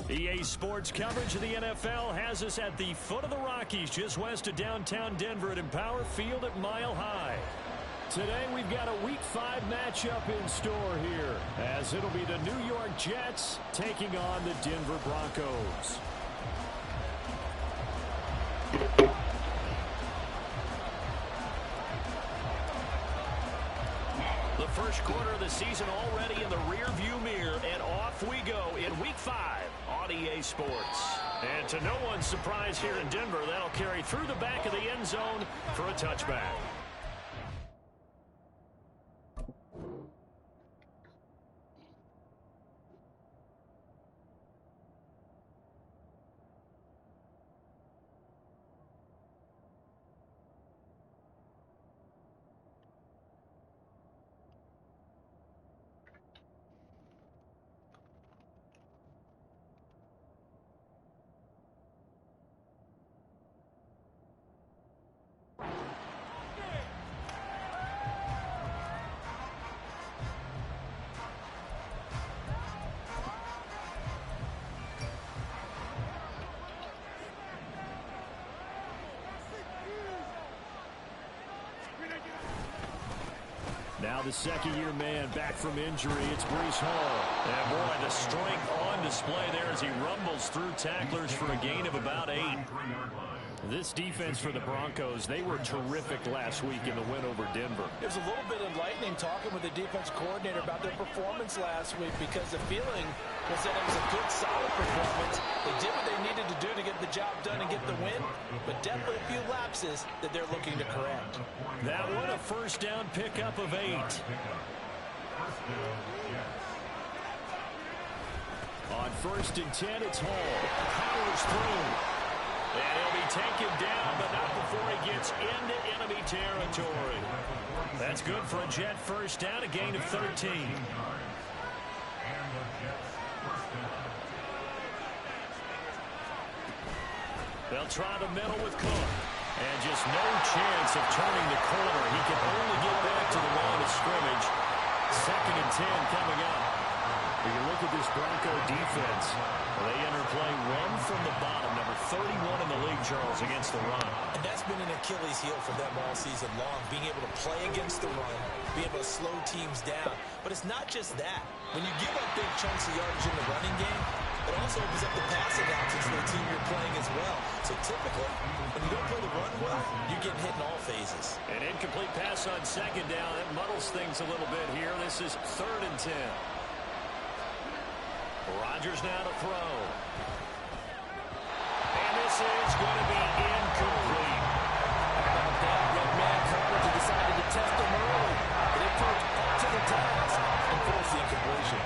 EA Sports coverage of the NFL has us at the foot of the Rockies, just west of downtown Denver at Empower Field at Mile High. Today we've got a Week 5 matchup in store here, as it'll be the New York Jets taking on the Denver Broncos. The first quarter of the season already in the rear-view mirror, and off we go in Week 5 on EA Sports. And to no one's surprise here in Denver, that'll carry through the back of the end zone for a touchback. Now the second-year man back from injury. It's Breece Hall. And boy, the strength on display there as he rumbles through tacklers for a gain of about 8. This defense for the Broncos, they were terrific last week in the win over Denver. It was a little bit enlightening talking with the defense coordinator about their performance last week, because the feeling was that it was a good, solid performance. They did what they needed to do to get the job done and get the win, but definitely a few lapses that they're looking to correct. That one, a first down pickup of 8. On 1st and 10, it's Hall. Powers through. And he'll be taken down, but not before he gets into enemy territory. That's good for a Jet first down, a gain of 13. They'll try the middle with Cook. And just no chance of turning the corner. He can only get back to the line of scrimmage. 2nd and 10 coming up. When you look at this Bronco defense, they enter play run from the bottom, number 31 in the league, Charles, against the run. And that's been an Achilles heel for them all season long, being able to play against the run, being able to slow teams down. But it's not just that. When you give up big chunks of yardage in the running game, it also opens up the passing options for the team you're playing as well. So typically, when you don't play the run well, you're getting hit in all phases. An incomplete pass on 2nd down. That muddles things a little bit here. This is 3rd and 10. Rodgers now to throw. And this is going to be incomplete. How about that? Red man coverage decided to test him early. But it proved up to the task and forced the incompletion.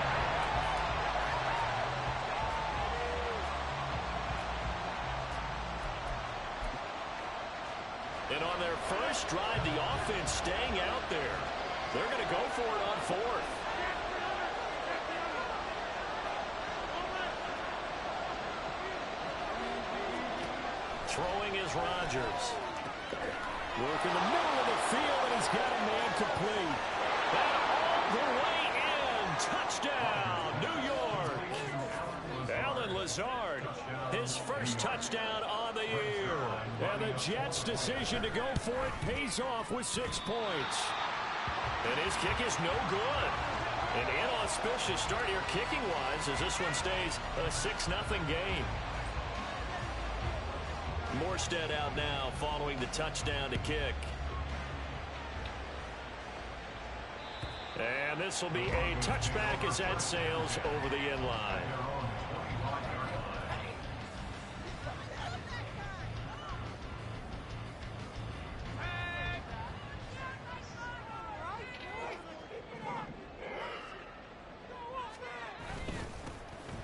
And on their first drive, the offense staying out there. They're going to go for it on 4th. Throwing is Rodgers. Work in the middle of the field, and he's got a man complete. And all the way in. Touchdown, New York. Allen Lazard, his first touchdown on the year. And the Jets' decision to go for it pays off with 6 points. And his kick is no good. An inauspicious start here kicking-wise as this one stays a 6-0 game. Morstead out now following the touchdown to kick. And this will be a touchback as that sails over the end line.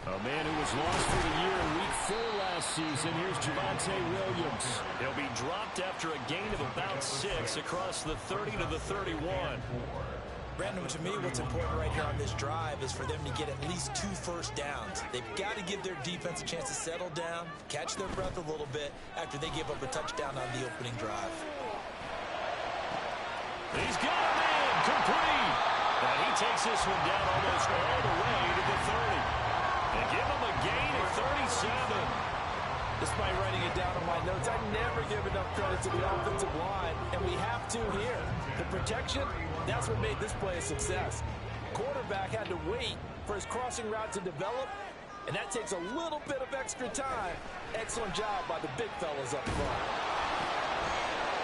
A man who was lost for the year in Week 4 last season. Here's Javonte Williams. He'll be dropped after a gain of about 6 across the 30 to the 31. Brandon, to me, what's important right here on this drive is for them to get at least 2 first downs. They've got to give their defense a chance to settle down, catch their breath a little bit after they give up a touchdown on the opening drive. He's got a man complete. And he takes this one down almost all the way to the 30. And give him a gain of never give enough credit to the offensive line, and we have to here. The protection, that's what made this play a success. Quarterback had to wait for his crossing route to develop, and that takes a little bit of extra time. Excellent job by the big fellas up front.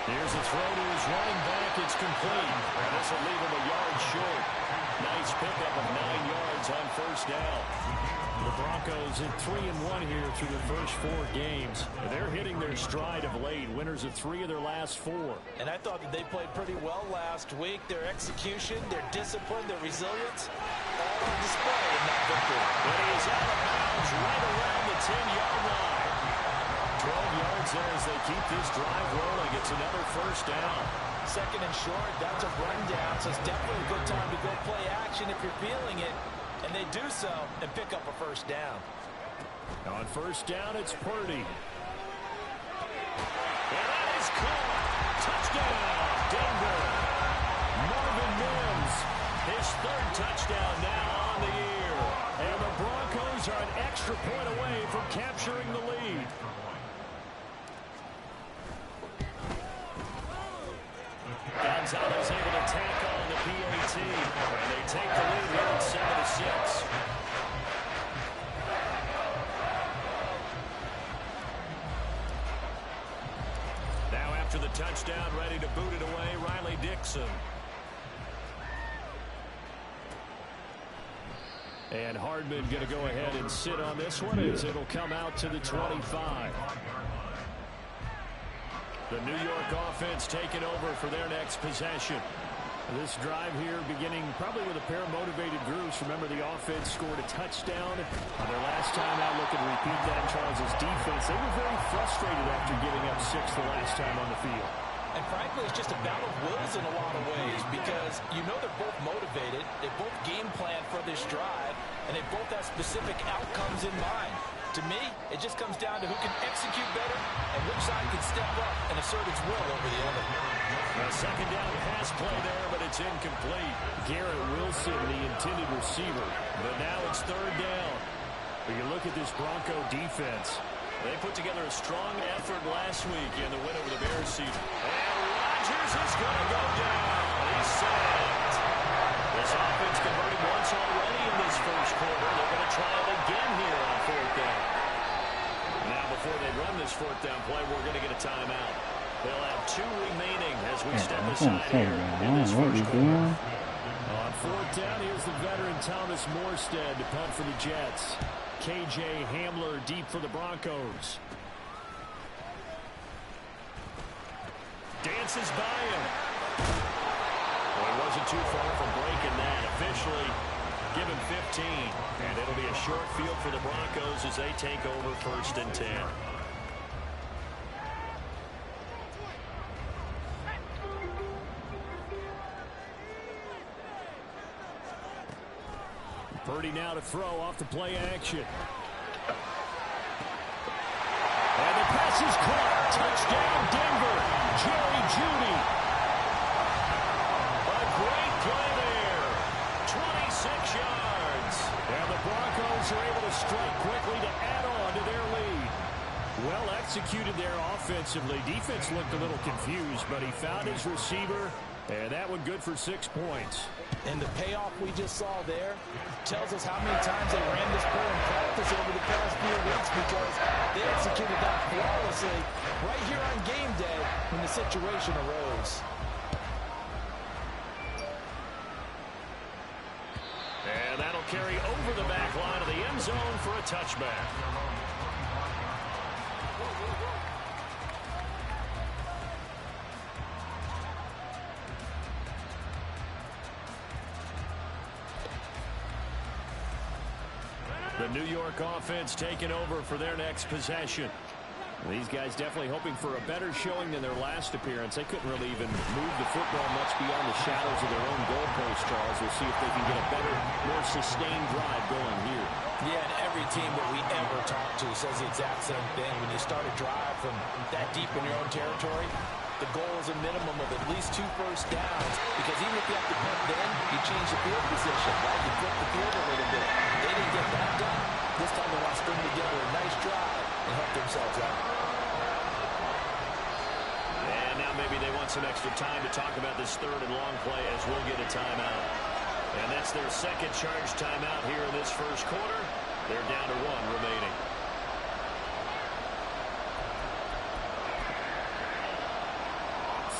Here's a throw to his running back. It's complete. And this will leave him a yard short. Nice pickup of 9 yards on first down. The Broncos at 3-1 here through the first 4 games. They're hitting their stride of late. Winners of 3 of their last 4. And I thought that they played pretty well last week. Their execution, their discipline, their resilience, all on display in that victory. And he is out of bounds right around the 10-yard line. 12 yards there as they keep this drive rolling. It's another first down. Second and short, that's a rundown, so it's definitely a good time to go play action if you're feeling it. And they do so and pick up a first down. On first down, it's Purdy. And that is caught. Touchdown, Denver. Marvin Mims, his 3rd touchdown now on the year. And the Broncos are an extra point away from capturing the lead. Gonzalez able to tack on the PAT. And they take the lead here at 7-6. Now after the touchdown, ready to boot it away, Riley Dixon. And Hardman going to go ahead and sit on this one as it'll come out to the 25. The New York offense taking over for their next possession. This drive here beginning probably with a pair of motivated groups. Remember, the offense scored a touchdown on their last time out. Look and repeat that. Charles's defense, they were very frustrated after giving up 6 the last time on the field. And frankly, it's just a battle of wills in a lot of ways because you know they're both motivated. They both game plan for this drive, and they both have specific outcomes in mind. To me, it just comes down to who can execute better and which side can step up and assert its will over the other. A second down pass play there, but it's incomplete. Garrett Wilson, the intended receiver. But now it's 3rd down. When you look at this Bronco defense, they put together a strong effort last week in the win over the Bears season. And Rodgers is going to go down. He's sacked. This offense converted once already in this first quarter. They're going to try it again here on 4th down. Now before they run this 4th down play, we're going to get a timeout. They'll have 2 remaining as we step aside here in this first quarter. On 4th down, here's the veteran Thomas Morstead to punt for the Jets. KJ Hamler deep for the Broncos. Dances by him. Well, he wasn't too far from breaking that. Officially given 15. And it'll be a short field for the Broncos as they take over 1st and 10. Purdy now to throw off the play action. And the pass is caught. Touchdown, Denver. Jerry Jeudy. A great play there. 26 yards. And the Broncos are able to strike quickly to add on to their lead. Well executed there offensively. Defense looked a little confused, but he found his receiver. And that one good for 6 points. And the payoff we just saw there tells us how many times they ran this play in practice over the past few weeks because they executed that flawlessly right here on game day when the situation arose. And that'll carry over the back line of the end zone for a touchback. The New York offense taking over for their next possession. These guys definitely hoping for a better showing than their last appearance. They couldn't really even move the football much beyond the shadows of their own goalpost, Charles. We'll see if they can get a better, more sustained drive going here. Yeah, and every team that we ever talk to says the exact same thing. When you start a drive from that deep in your own territory, the goal is a minimum of at least 2 first downs. Because even if you have to punt then, you change the field position, right? You flip the field a little bit. They didn't get that done. This time they want to string together a nice drive and help themselves out. some extra time to talk about this third and long play as we'll get a timeout. And that's their second charge timeout here in this first quarter. They're down to 1 remaining.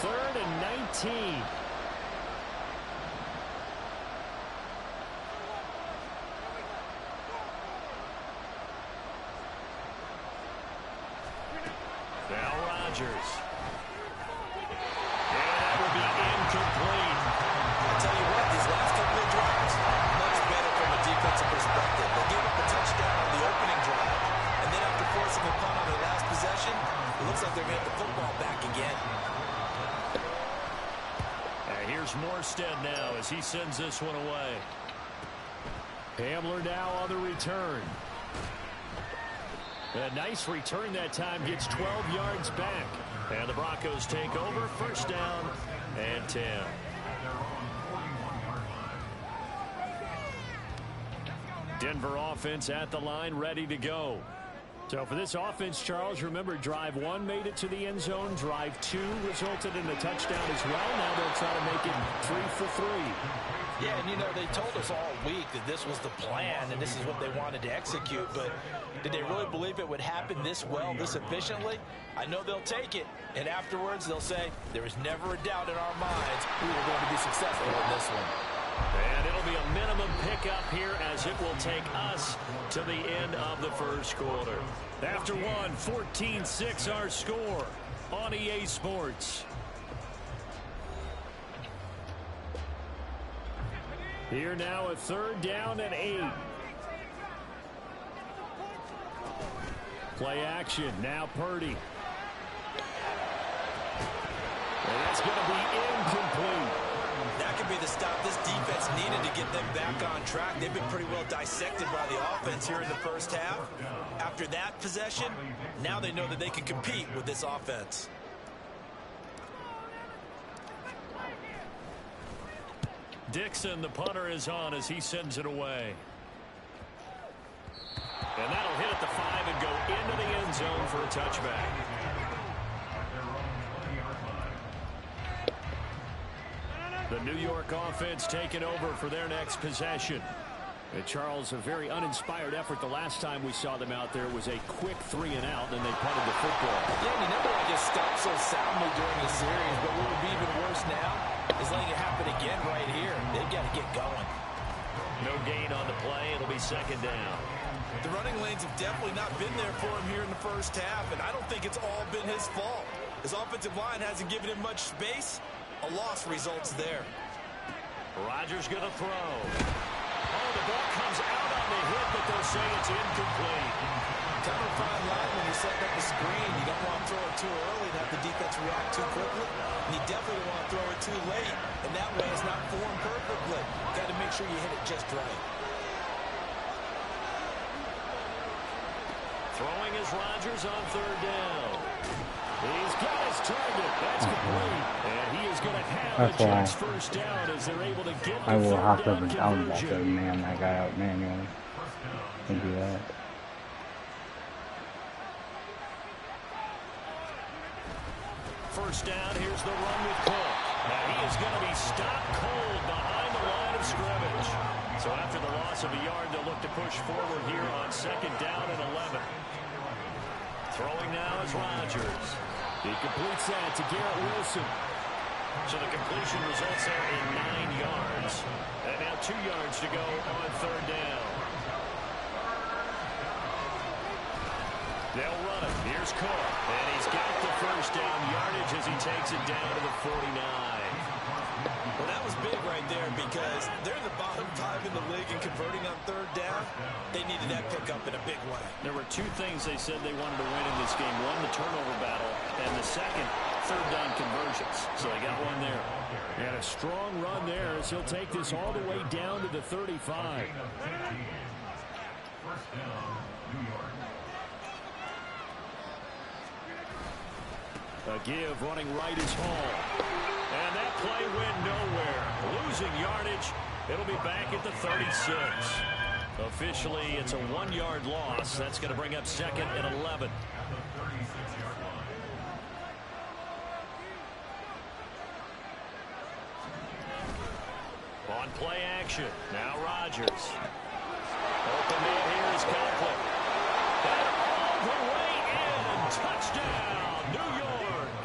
Third and 19. Now Rodgers. And that will be incomplete. I'll tell you what, these last couple of drives, much better from a defensive perspective. They gave up a touchdown on the opening drive, and then after forcing a punt on their last possession, it looks like they're going to get the football back again. Here's Morstead now as he sends this one away. Hamler now on the return. A nice return that time, gets 12 yards back. And the Broncos take over, first down and 10. Denver offense at the line, ready to go. So for this offense, Charles, remember drive 1 made it to the end zone. Drive 2 resulted in a touchdown as well. Now they'll try to make it 3 for 3. Yeah, and you know, they told us all week that this was the plan and this is what they wanted to execute, but did they really believe it would happen this well, this efficiently? I know they'll take it, and afterwards they'll say, there was never a doubt in our minds we were going to be successful in this one. And it'll be a minimum pickup here as it will take us to the end of the first quarter. After 1, 14-6 our score on EA Sports. Here now a third down and 8. Play action, now Purdy. And that's going to be incomplete. That could be the stop this defense needed to get them back on track. They've been pretty well dissected by the offense here in the first half. After that possession, now they know that they can compete with this offense. Dixon, the punter, is on as he sends it away. And that'll hit at the 5 and go into the end zone for a touchback. The New York offense taking over for their next possession. And Charles, a very uninspired effort the last time we saw them out there was a quick 3 and out, and they punted the football. Yeah, and you never want to get stopped so soundly during the series, but what would be even worse now is letting it happen again right here. They've got to get going. No gain on the play. It'll be second down. The running lanes have definitely not been there for him here in the first half, and I don't think it's all been his fault. His offensive line hasn't given him much space. A loss results there. Rodgers going to throw. Oh, the ball comes out on the hit, but they'll say it's incomplete. Kind of a fine line when you're setting up the screen. You don't want to throw it too early and have the defense react too quickly. And you definitely don't want to throw it too late. And that way it's not formed perfectly. Got to make sure you hit it just right. Throwing is Rodgers on third down. He's got his target. That's complete. And he is going to have a chance first down as they're able to get the I will have to conversion. man that guy out manually and do that. First down, here's the run with Cook. Now he is going to be stopped cold behind the line of scrimmage. So after the loss of a yard, they'll look to push forward here on second down and 11. Throwing now is Rodgers. He completes that to Garrett Wilson. So the completion results there in 9 yards. And now 2 yards to go on third down. They'll run it. Here's Cook. And he's got the first down yardage as he takes it down to the 49. Well, that was big right there because they're in the bottom 5 in the league and converting on third down. They needed that pickup in a big way. There were 2 things they said they wanted to win in this game. One, the turnover battle, and the second, third down conversions. So they got one there. And a strong run there as he'll take this all the way down to the 35. A give running right is Hall. And that play went nowhere. Losing yardage. It'll be back at the 36. Officially, it's a 1-yard loss. That's going to bring up second and 11. play action. Now Rodgers. Open man here is Conklin. And all the way in. Touchdown, New York.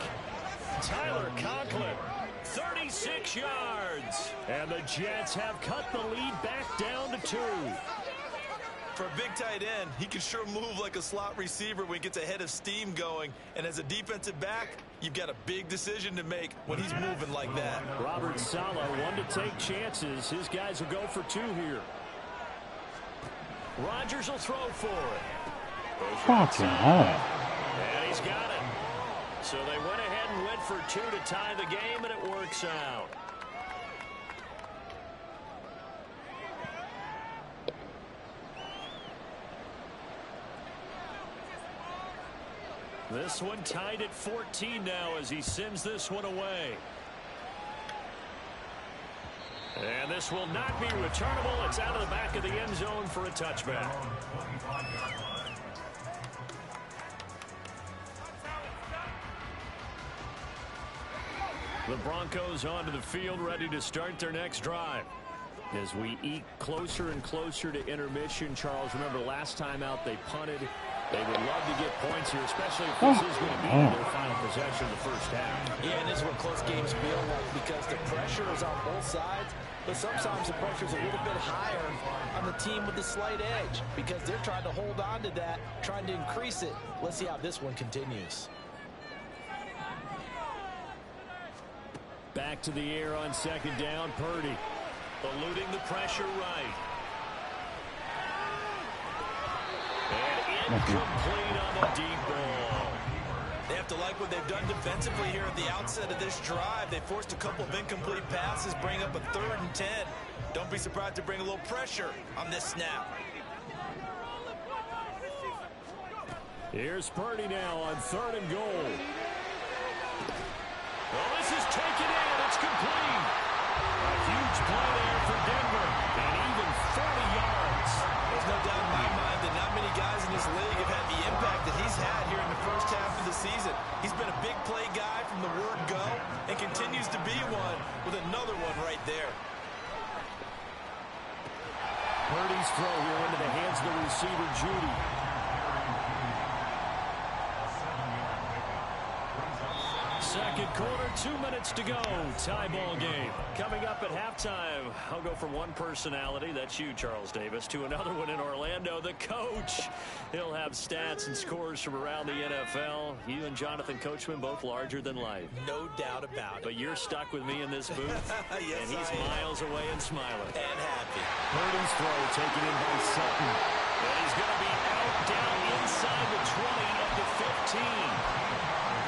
Tyler Conklin, 36 yards. And the Jets have cut the lead back down to 2. For a big tight end, he can sure move like a slot receiver when he gets a head of steam going. And as a defensive back, you've got a big decision to make when he's moving like that. Robert Saleh, one to take chances. His guys will go for 2 here. Rodgers will throw for it. Fucking hell. And he's got it. So they went ahead and went for 2 to tie the game, and it works out. This one tied at 14 now as he sends this one away. And this will not be returnable. It's out of the back of the end zone for a touchback. The Broncos onto the field, ready to start their next drive. As we eke closer and closer to intermission, Charles, remember last time out they punted. They would love to get points here, especially if this is going to be their final possession of the first half. Yeah, and this is what close games feel like because the pressure is on both sides, but sometimes the pressure is a little bit higher on the team with the slight edge because they're trying to hold on to that, trying to increase it. Let's see how this one continues. Back to the air on second down, Purdy. Eluding the pressure right. And incomplete on the deep ball. They have to like what they've done defensively here at the outset of this drive. They forced a couple of incomplete passes, bring up a 3rd and 10. Don't be surprised to bring a little pressure on this snap. Here's Purdy now on 3rd and goal. Well, this is taken in. It's complete. A huge play there for Denver. And even 40 yards. There's no doubt in my mind that not many guys in this league have had the impact that he's had here in the first half of the season. He's been a big play guy from the word go and continues to be one with another one right there. Purdy's throw here into the hands of the receiver, Judy. Second quarter, 2 minutes to go. Tie ball game. Coming up at halftime, I'll go from one personality, that's you, Charles Davis, to another one in Orlando, the coach. He'll have stats and scores from around the NFL. You and Jonathan Coachman both larger than life. No doubt about it. But you're stuck with me in this booth, yes, and he's miles away and smiling. And happy. Purdy's throw taken in by Sutton. And he's going to be out down inside the 20 of the 15.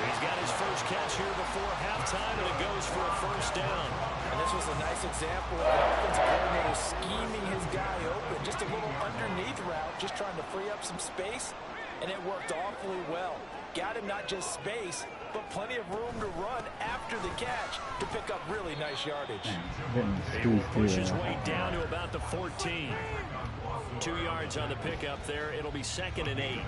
He's got his first catch here before halftime, and it goes for a first down. And this was a nice example of the offensive coordinator scheming his guy open. Just a little underneath route, just trying to free up some space, and it worked awfully well. Got him not just space, but plenty of room to run after the catch to pick up really nice yardage. He will push his way down to about the 14. 2 yards on the pickup there. It'll be 2nd and 8.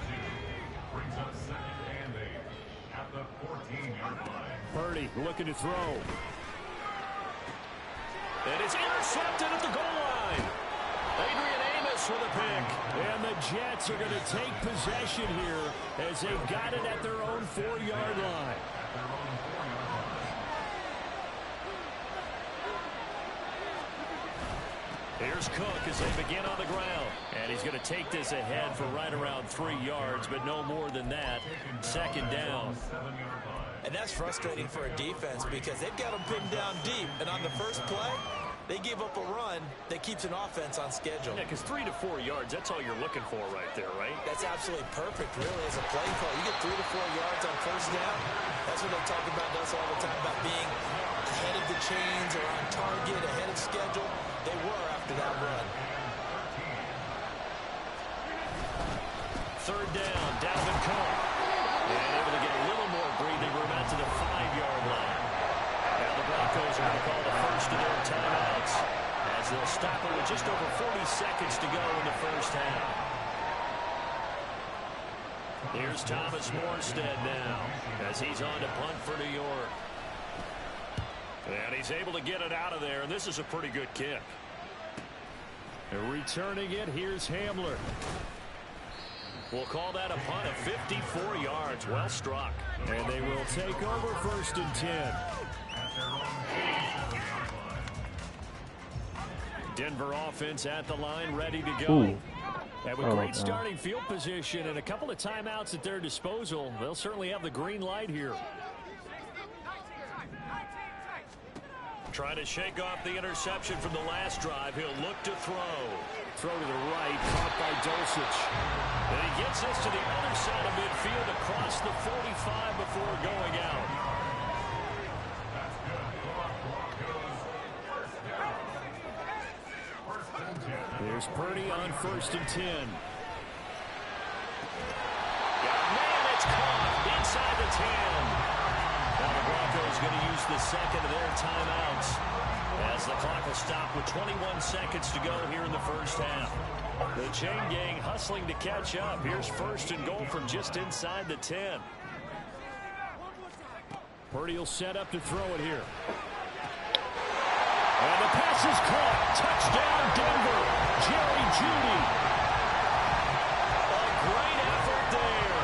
Purdy looking to throw. And it's intercepted at the goal line. Adrian Amos with a pick. And the Jets are going to take possession here as they've got it at their own 4-yard line. Here's Cook as they begin on the ground. And he's going to take this ahead for right around 3 yards, but no more than that. 2nd down. And that's frustrating for a defense because they've got them pinned down deep. And on the first play, they give up a run that keeps an offense on schedule. Yeah, because 3 to 4 yards, that's all you're looking for right there, right? That's absolutely perfect, really, as a play call. You get 3 to 4 yards on first down. That's what they talk about us all the time, about being ahead of the chains or on target, ahead of schedule. They were after that run. 3rd down, Dalvin Cook. And able to get a little more breathing room out to the 5-yard line. Now the Broncos are going to call the first of their timeouts as they'll stop it with just over 40 seconds to go in the first half. Here's Thomas Morstead now as he's on to punt for New York. And he's able to get it out of there, and this is a pretty good kick. Returning it, here's Hamler. We'll call that a punt of 54 yards. Well struck. And they will take over 1st and 10. Denver offense at the line, ready to go. Ooh. And with great starting field position and a couple of timeouts at their disposal, they'll certainly have the green light here. Trying to shake off the interception from the last drive. He'll look to throw. Throw to the right, caught by Dulcich. And he gets this to the other side of midfield across the 45 before going out. There's Purdy on 1st and 10. Man, it's caught inside the 10. Now the Broncos going to use the second of their timeouts as the clock will stop with 21 seconds to go here in the first half. The chain gang hustling to catch up. Here's 1st and goal from just inside the 10. Purdy will set up to throw it here. And the pass is caught. Touchdown, Denver. Jerry Jeudy. A great effort there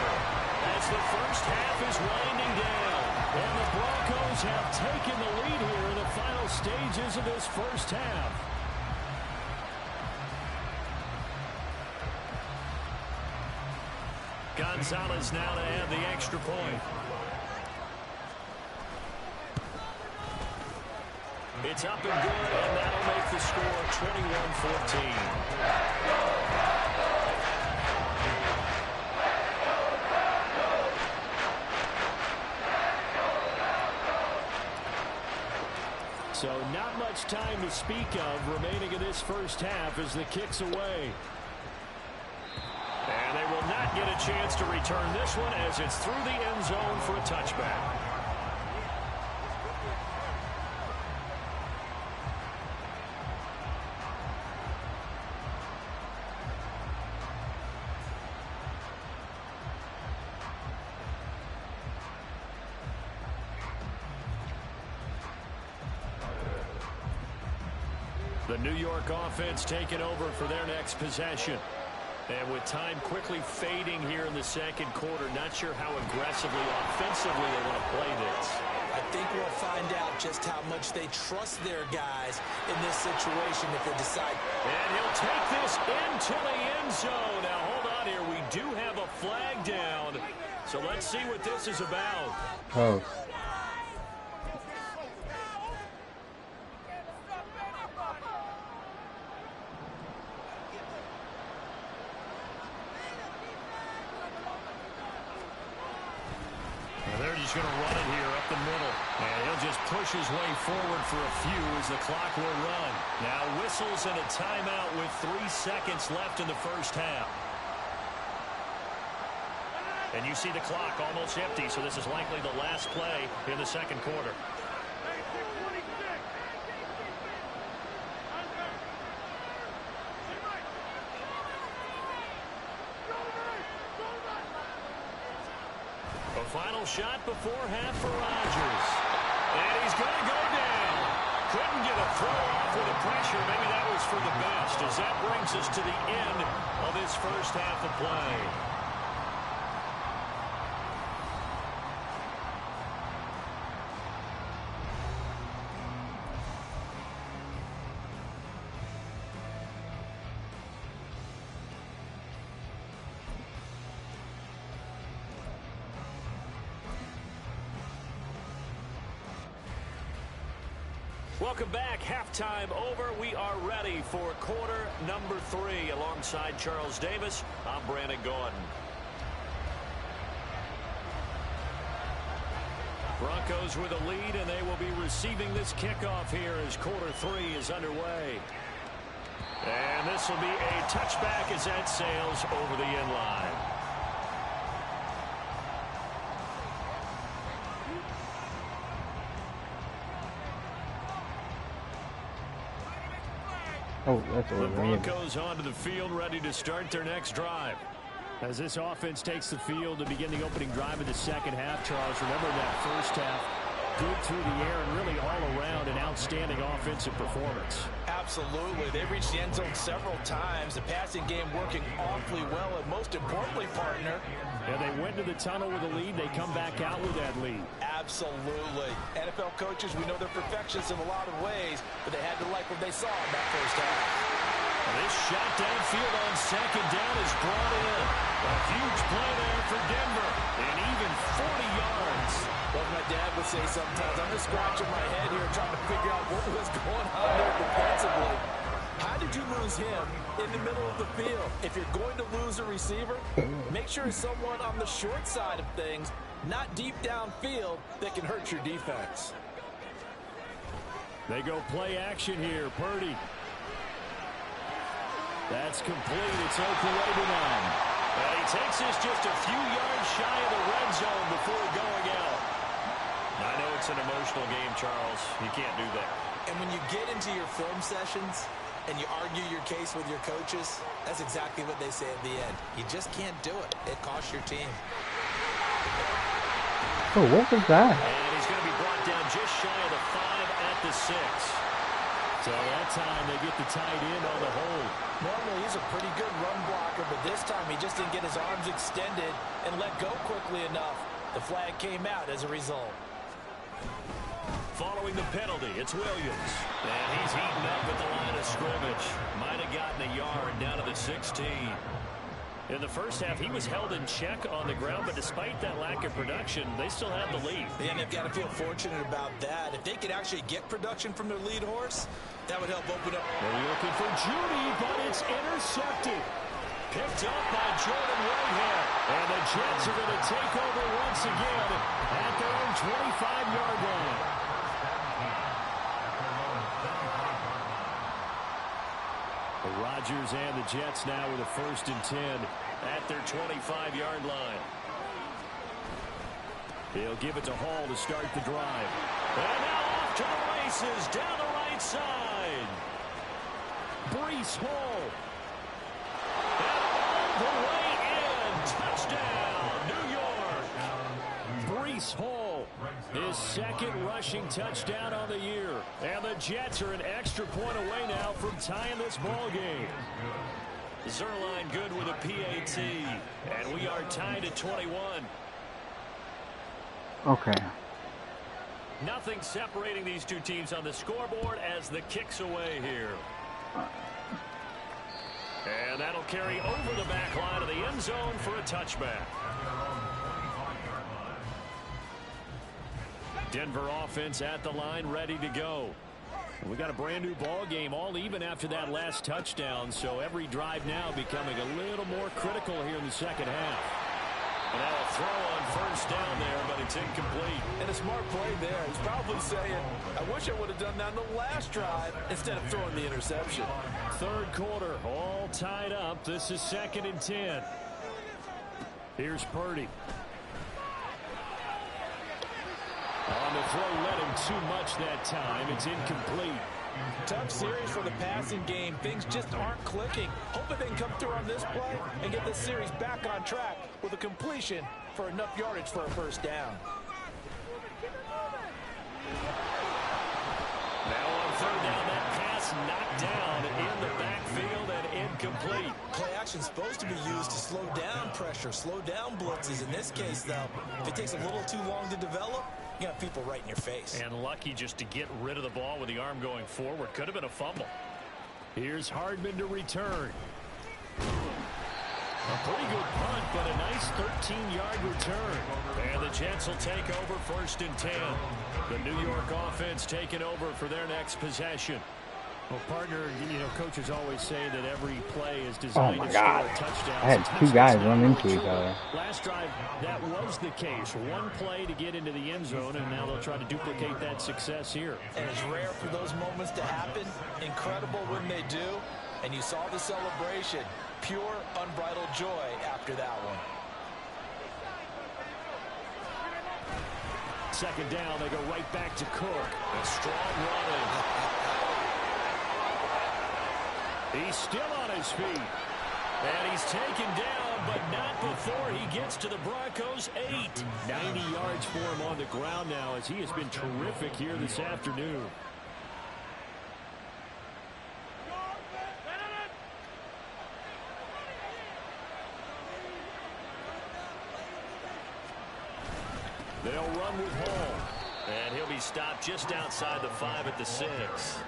as the first half is winding down. And the Broncos have taken the lead here in the final stages of this first half. Gonzalez now to add the extra point. It's up and good, and that'll make the score 21-14. So not much time to speak of remaining in this first half as the kick's away. And they will not get a chance to return this one as it's through the end zone for a touchback. The New York offense taking over for their next possession. And with time quickly fading here in the second quarter, not sure how aggressively, offensively they want to play this. I think we'll find out just how much they trust their guys in this situation if they decide. And he'll take this into the end zone. Now, hold on here. We do have a flag down. So let's see what this is about. Oh. They're just going to run it here up the middle. And he'll just push his way forward for a few as the clock will run. Now whistles and a timeout with 3 seconds left in the first half. And you see the clock almost empty, so this is likely the last play in the second quarter. A final shot before half for Rodgers. And he's going to go down. Couldn't get a throw off with the pressure. Maybe that was for the best, as that brings us to the end of this first half of play. Welcome back. Halftime over. We are ready for quarter number 3. Alongside Charles Davis, I'm Brandon Gordon. Broncos with a lead, and they will be receiving this kickoff here as quarter 3 is underway. And this will be a touchback as that sails over the end line. Oh, that's the Broncos onto the field, ready to start their next drive. As this offense takes the field to begin the opening drive of the second half, Charles, remember that first half, Good through the air and really all around an outstanding offensive performance. Absolutely. They reached the end zone several times. The passing game working awfully well, and most importantly, partner. And they went to the tunnel with a lead. They come back out with that lead. Absolutely. NFL coaches, we know they're perfectionists in a lot of ways, but they had to like what they saw in that first half. This shot downfield on second down is brought in. A huge play there for Denver. And even 40 yards. Well, my dad would say sometimes, I'm just scratching my head here trying to figure out what was going on there defensively. How did you lose him in the middle of the field? If you're going to lose a receiver, make sure it's someone on the short side of things, not deep downfield, that can hurt your defense. They go play action here. Purdy. That's complete. It's Okulebunan. And he takes this just a few yards shy of the red zone before going out. I know it's an emotional game, Charles. You can't do that. And when you get into your film sessions and you argue your case with your coaches, that's exactly what they say at the end. You just can't do it. It costs your team. Oh, what was that? And he's going to be brought down just shy of the 5 at the 6. So that time they get the tight end on the hold. Normally he's a pretty good run blocker, but this time he just didn't get his arms extended and let go quickly enough. The flag came out as a result. Following the penalty, it's Williams. And he's heating up at the line of scrimmage. Might have gotten a yard down to the 16. In the first half, he was held in check on the ground, but despite that lack of production, they still have the lead. And they've got to feel fortunate about that. If they could actually get production from their lead horse, that would help open up. They're looking for Judy, but it's intercepted. Picked up by Jordan Whitehead. And the Jets are going to take over once again at their own 25-yard line. The Rodgers and the Jets now with a 1st and 10 at their 25-yard line. They'll give it to Hall to start the drive. And now off to the races down the right side. Breece Hall. And all the way in. Touchdown, New York. Breece Hall, his 2nd rushing touchdown on the year. And the Jets are an extra point away now from tying this ball game. Zerline good with a PAT. And we are tied at 21. Okay. Nothing separating these two teams on the scoreboard as the kick's away here. And that'll carry over the back line of the end zone for a touchback. Denver offense at the line, ready to go. We got a brand new ball game, all even after that last touchdown, so every drive now becoming a little more critical here in the second half. And now a throw on 1st down there, but it's incomplete. And a smart play there. He's probably saying, I wish I would have done that on the last drive instead of throwing the interception. 3rd quarter, all tied up. This is 2nd and 10. Here's Purdy. On the throw, led him too much that time. It's incomplete. Tough series for the passing game. Things just aren't clicking. Hoping they can come through on this play and get this series back on track with a completion for enough yardage for a 1st down. Now on 3rd down, that pass knocked down in the backfield and incomplete. Play action supposed to be used to slow down pressure, slow down blitzes. In this case, though, if it takes a little too long to develop, you got people right in your face. And lucky just to get rid of the ball with the arm going forward. Could have been a fumble. Here's Hardman to return. A pretty good punt, but a nice 13-yard return. And the Jets will take over 1st and 10. The New York offense taking over for their next possession. Well, partner, you know, coaches always say that every play is designed to score a touchdown. I had 2 guys run into each other. Last drive, that was the case. One play to get into the end zone, and now they'll try to duplicate that success here. And it's rare for those moments to happen. Incredible when they do. And you saw the celebration. Pure, unbridled joy after that one. 2nd down, they go right back to Cook. A strong running. He's still on his feet. And he's taken down, but not before he gets It's to the Broncos, 8. 90 yards for him on the ground now as he has been terrific here this afternoon. They'll run with Hall. And he'll be stopped just outside the 5 at the 6.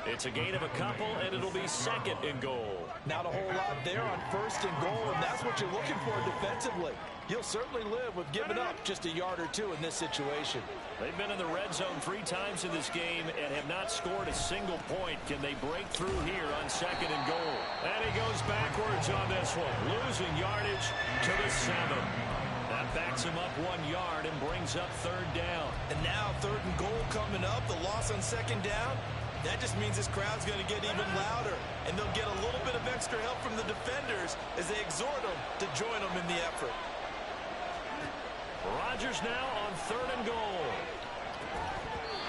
It's a gain of a couple, and it'll be 2nd and goal. Not a whole lot there on 1st and goal, and that's what you're looking for defensively. You'll certainly live with giving up just a yard or 2 in this situation. They've been in the red zone 3 times in this game and have not scored a single point. Can they break through here on 2nd and goal? And he goes backwards on this one, losing yardage to the 7. That backs him up 1 yard and brings up 3rd down. And now 3rd and goal coming up, the loss on 2nd down. That just means this crowd's going to get even louder, and they'll get a little bit of extra help from the defenders as they exhort them to join them in the effort. Rodgers now on 3rd and goal.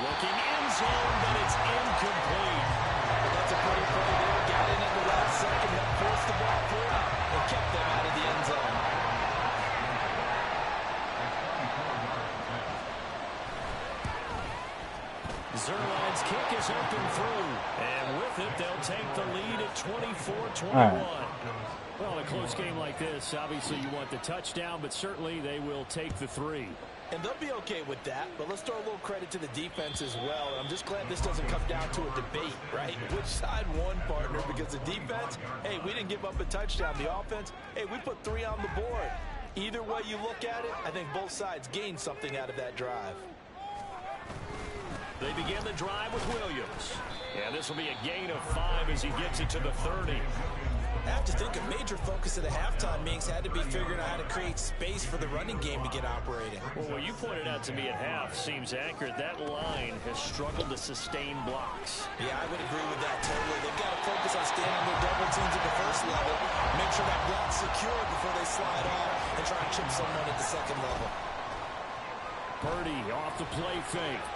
Looking end zone, but it's incomplete. That's a pretty play there. Got in at the last second, that forced the ball through and kept them out of the end zone. Zerline's kick is open through, and with it, they'll take the lead at 24-21. Right. Well, in a close game like this, obviously you want the touchdown, but certainly they will take the 3. And they'll be okay with that, but let's throw a little credit to the defense as well. And I'm just glad this doesn't come down to a debate, right? Which side won, partner? Because the defense, hey, we didn't give up a touchdown. The offense, hey, we put 3 on the board. Either way you look at it, I think both sides gained something out of that drive. They begin the drive with Williams. And this will be a gain of 5 as he gets it to the 30. I have to think a major focus of the halftime meetings had to be figuring out how to create space for the running game to get operating. Well, what you pointed out to me at half seems accurate. That line has struggled to sustain blocks. Yeah, I would agree with that totally. They've got to focus on staying on their double teams at the first level, make sure that block's secure before they slide off and try and chip someone at the second level. Purdy off the play fake.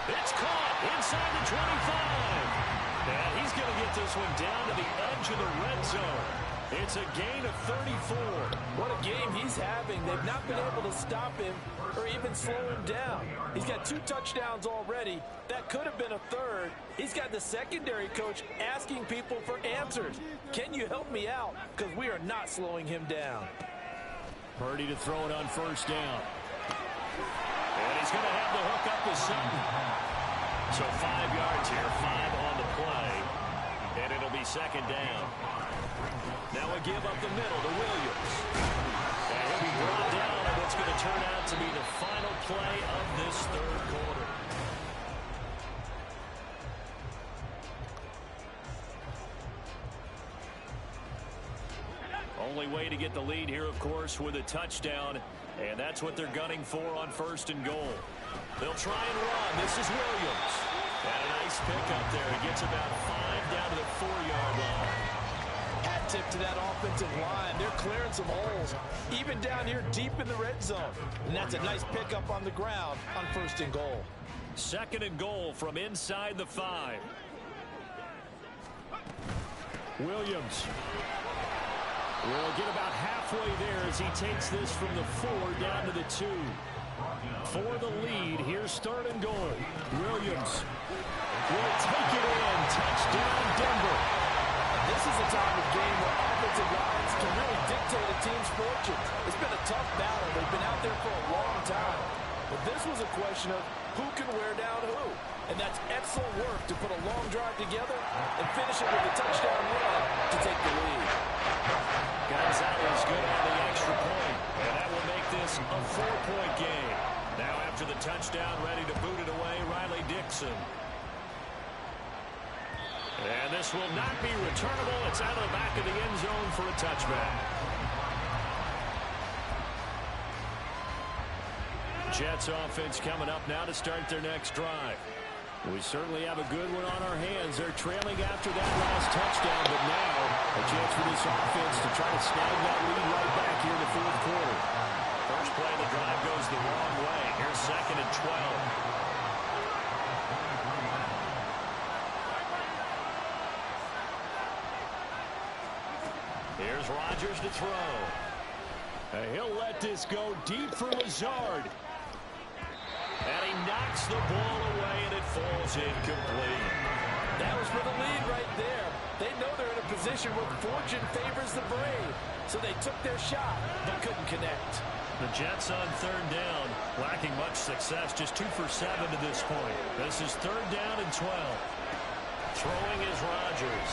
It's caught inside the 25. And he's going to get this one down to the edge of the red zone. It's a gain of 34. What a game he's having. They've not been able to stop him or even slow him down. He's got 2 touchdowns already. That could have been a 3rd. He's got the secondary coach asking people for answers. Can you help me out? Because we are not slowing him down. Purdy to throw it on 1st down. And he's going to have the hook up with Sutton. So 5 yards here, 5 on the play, and it'll be 2nd down. Now a give up the middle to Williams. And he'll be brought down, and it's going to turn out to be the final play of this 3rd quarter. Only way to get the lead here, of course, with a touchdown, and that's what they're gunning for on 1st and goal. They'll try and run. This is Williams. And a nice pick up there. He gets about 5 down to the 4-yard line. Hat tip to that offensive line. They're clearing some holes, even down here deep in the red zone. And that's a nice pickup on the ground on 1st and goal. 2nd and goal from inside the 5. Williams will get about halfway there as he takes this from the 4 down to the 2. For the lead, here's 3rd and goal. Williams will take it in. Touchdown, Denver. This is a time of game where offensive lines can really dictate a team's fortunes. It's been a tough battle. They've been out there for a long time. But this was a question of who can wear down who. And that's excellent work to put a long drive together and finish it with a touchdown run to take the lead. Gonzalez good on the extra point. And that will make this a 4-point game. Now after the touchdown, ready to boot it away, Riley Dixon. And this will not be returnable. It's out of the back of the end zone for a touchback. Jets offense coming up now to start their next drive. We certainly have a good one on our hands. They're trailing after that last touchdown, but now a chance for this offense to try to snag that lead right back here in the 4th quarter. First play of the drive goes the wrong way. Here's 2nd and 12. Here's Rodgers to throw. He'll let this go deep for Lazard. And he knocks the ball away, and it falls incomplete. That was for the lead right there. They know they're in a position where fortune favors the brave. So they took their shot, but couldn't connect. The Jets on third down, lacking much success, just 2 for 7 to this point. This is third down and 12. Throwing is Rodgers.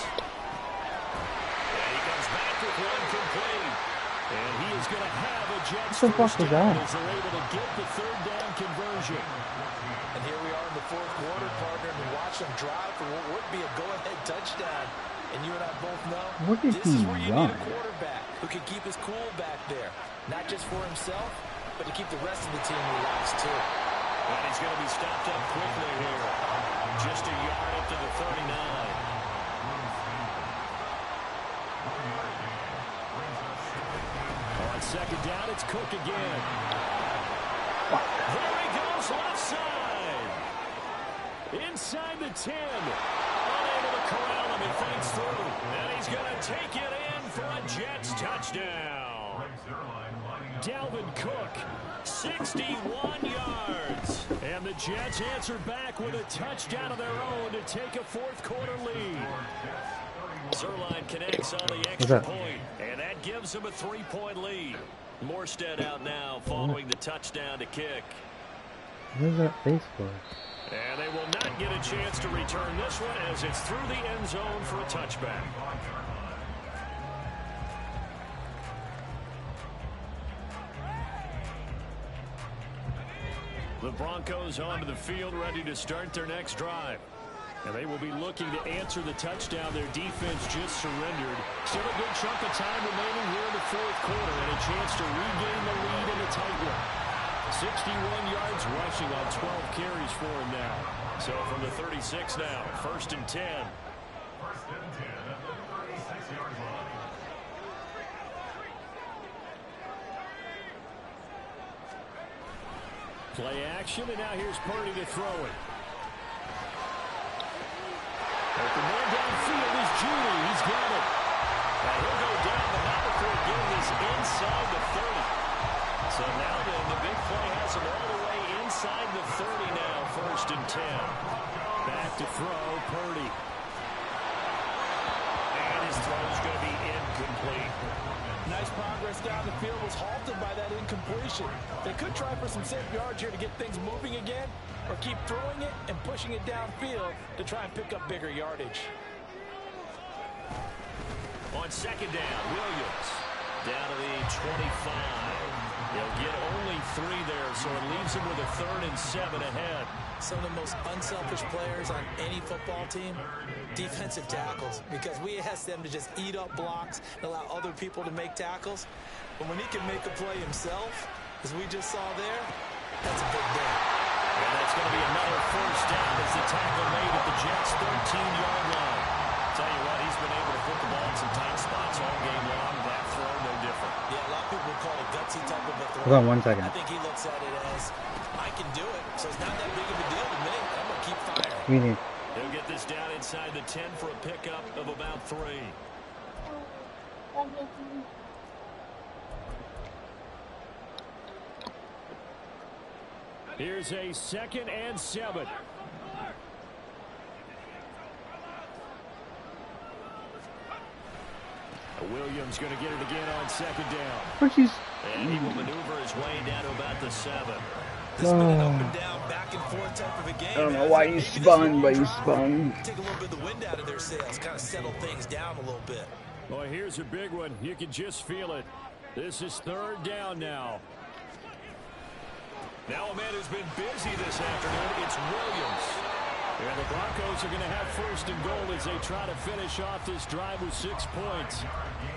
And he comes back with one complete. And he is going to have a Jets first down as they're able to get the third down conversion. And here we are in the fourth quarter, partner, and we watch them drive for what would be a go-ahead touchdown. And you and I both know this is where you need a quarterback who can keep his cool back there. Not just for himself, but to keep the rest of the team relaxed too. And he's going to be stopped up quickly here. Just a yard up to the 39. On second down, it's Cook again. There he goes, left side. Inside the 10. Unable to corral him, he fights through. And he's going to take it in for a Jets touchdown. Dalvin Cook, 61 yards. And the Jets answer back with a touchdown of their own to take a fourth quarter lead. Zerline connects on the extra point, and that gives him a 3-point lead. Morstead out now following the touchdown to kick. Where's that face for? And they will not get a chance to return this one as it's through the end zone for a touchback. The Broncos onto the field, ready to start their next drive. And they will be looking to answer the touchdown their defense just surrendered. Still a good chunk of time remaining here in the fourth quarter and a chance to regain the lead in a tight one. 61 yards rushing on 12 carries for him now. So from the 36 now, 1st and 10. Play action, and now here's Purdy to throw it. The man downfield is Judy. He's got it. And he'll go down the now before getting this inside the 30. So now the big play has him all the way inside the 30 now, 1st and 10. Back to throw, Purdy. And his throw's going to be incomplete. Nice progress down the field, was halted by that incompletion. They could try for some safe yards here to get things moving again, or keep throwing it and pushing it downfield to try and pick up bigger yardage. On second down, Williams down to the 25. He'll get only 3 there, so it leaves him with a 3rd and 7 ahead. Some of the most unselfish players on any football team, defensive tackles, because we ask them to just eat up blocks and allow other people to make tackles. But when he can make a play himself, as we just saw there, that's a big day. And that's going to be another 1st down as the tackle made at the Jets' 13-yard line. Tell you what, he's been able to put the ball in some tight spots all game long. That throw, no different. Yeah, a lot of people call it gutsy type of a throw. Hold on 1 second. I think he looks at it as, I can do it, so it's not that big of a deal to me. I'm going to keep firing. Meaning. He'll get this down inside the 10 for a pickup of about 3. Here's a 2nd and 7. Williams going to get it again on 2nd down. And he will maneuver his way down to about the 7. This has been an up and down, back and forth type of a game. I don't know why you spun, but you spun. Take a little bit of the wind out of their sails, kind of settle things down a little bit. Well, here's a big one. You can just feel it. This is 3rd down now. Now a man who's been busy this afternoon, it's Williams. And the Broncos are going to have 1st and goal as they try to finish off this drive with 6 points.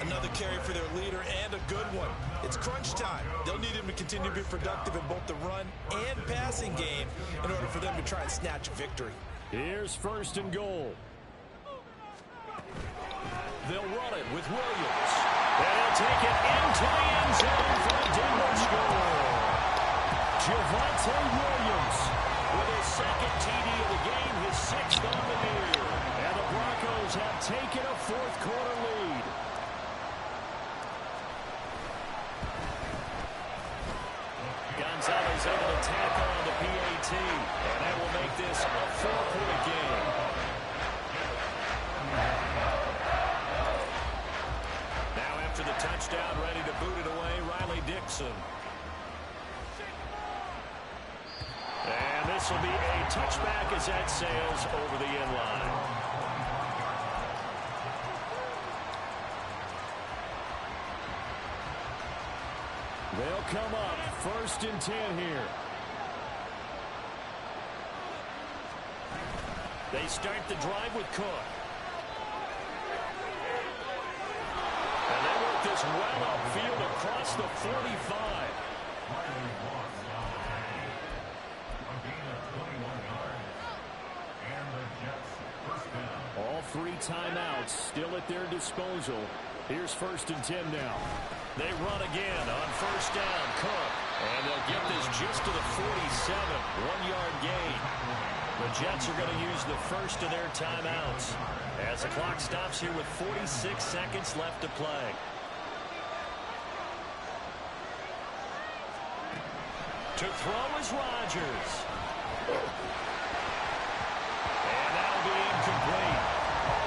Another carry for their leader and a good one. It's crunch time. They'll need him to continue to be productive in both the run and passing game in order for them to try and snatch a victory. Here's 1st and goal. They'll run it with Williams. And he'll take it into the end zone for a Denver score. Javonte Williams with his 2nd TD of the game, his 6th on the year. And the Broncos have taken a 4th quarter lead. is able to tack on the PAT, and that will make this a 4-point game. Now after the touchdown, ready to boot it away, Riley Dixon. And this will be a touchback as that sails over the end line. They'll come up 1st and 10 here. They start the drive with Cook. And they work this well upfield across the 45. All 3 timeouts still at their disposal. Here's 1st and 10 now. They run again on 1st down. Cook. And they'll get this just to the 47. 1-yard gain. The Jets are going to use the first of their timeouts as the clock stops here with 46 seconds left to play. To throw is Rodgers. And that'll be incomplete.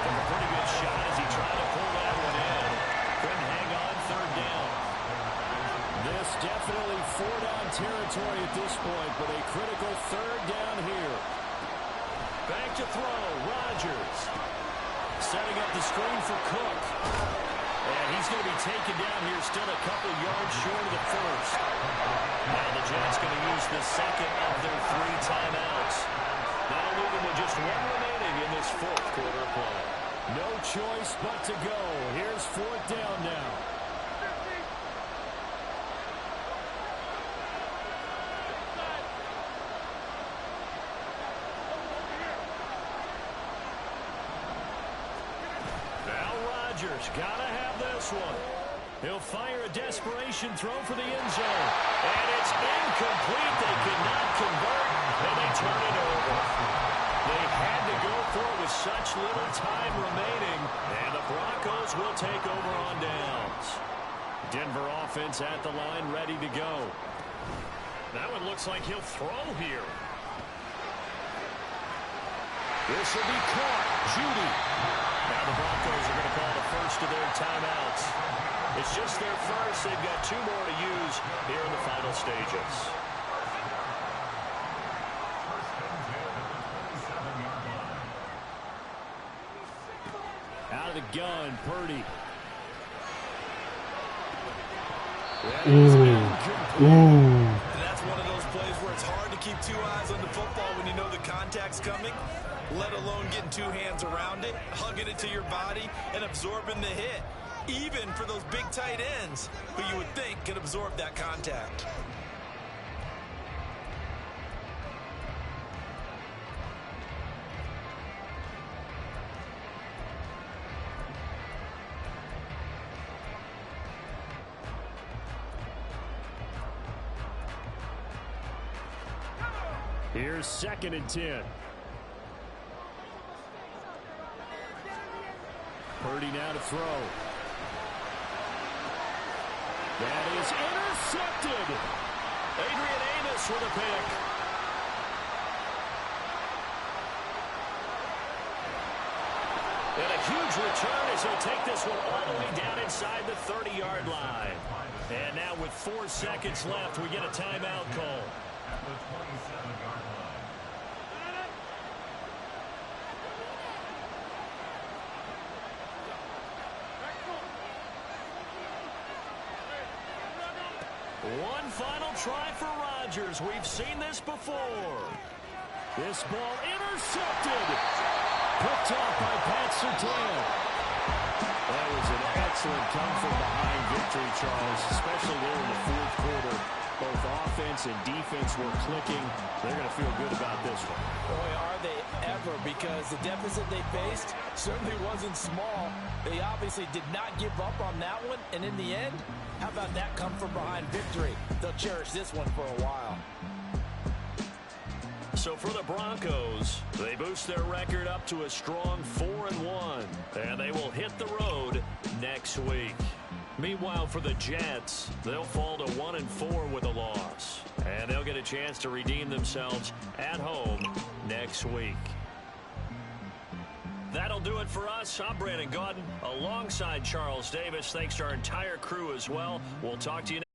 Took a pretty good shot as he tried to pull that one in. Couldn't hang on 3rd down. This definitely 4-down territory at this point, but a critical 3rd down here. Back to throw, Rodgers. Setting up the screen for Cook. And he's going to be taken down here still a couple yards short of the first. Now the Jets going to use the second of their 3 timeouts. Now leaving with just 1 remaining in this 4th quarter of play. No choice but to go. Here's 4th down now. Now Rodgers got to have this one. He'll fire a desperation throw for the end zone. And it's incomplete. They could not convert, and they turn it over. They had to go for it with such little time remaining, and the Broncos will take over on downs. Denver offense at the line, ready to go. That one looks like he'll throw here. This will be caught. Judy. Now the Broncos are going to call the first of their timeouts. It's just their first. They've got 2 more to use here in the final stages. Out of the gun, Purdy. And that's one of those plays where it's hard to keep 2 eyes on the football when you know the contact's coming, let alone getting 2 hands around it, hugging it to your body, and absorbing the hit. Even for those big tight ends who you would think could absorb that contact. Here's 2nd and 10. Purdy now to throw. That is intercepted. Adrian Amos with a pick. And a huge return as he'll take this one all the way down inside the 30-yard line. And now with 4 seconds left, we get a timeout call. At the 27-yard line. One final try for Rodgers. We've seen this before. This ball intercepted. Picked off by Pat Surtain. That was an excellent come-from-behind victory, Charles, especially there in the 4th quarter. Both offense and defense were clicking. They're going to feel good about this one. Boy, are they ever, because the deficit they faced certainly wasn't small. They obviously did not give up on that one, and in the end, how about that come-from-behind victory? They'll cherish this one for a while. So for the Broncos, they boost their record up to a strong 4-1, and they will hit the road next week. Meanwhile, for the Jets, they'll fall to 1-4 with a loss, and they'll get get a chance to redeem themselves at home next week. That'll do it for us. I'm Brandon Gaudin alongside Charles Davis. Thanks to our entire crew as well. We'll talk to you next.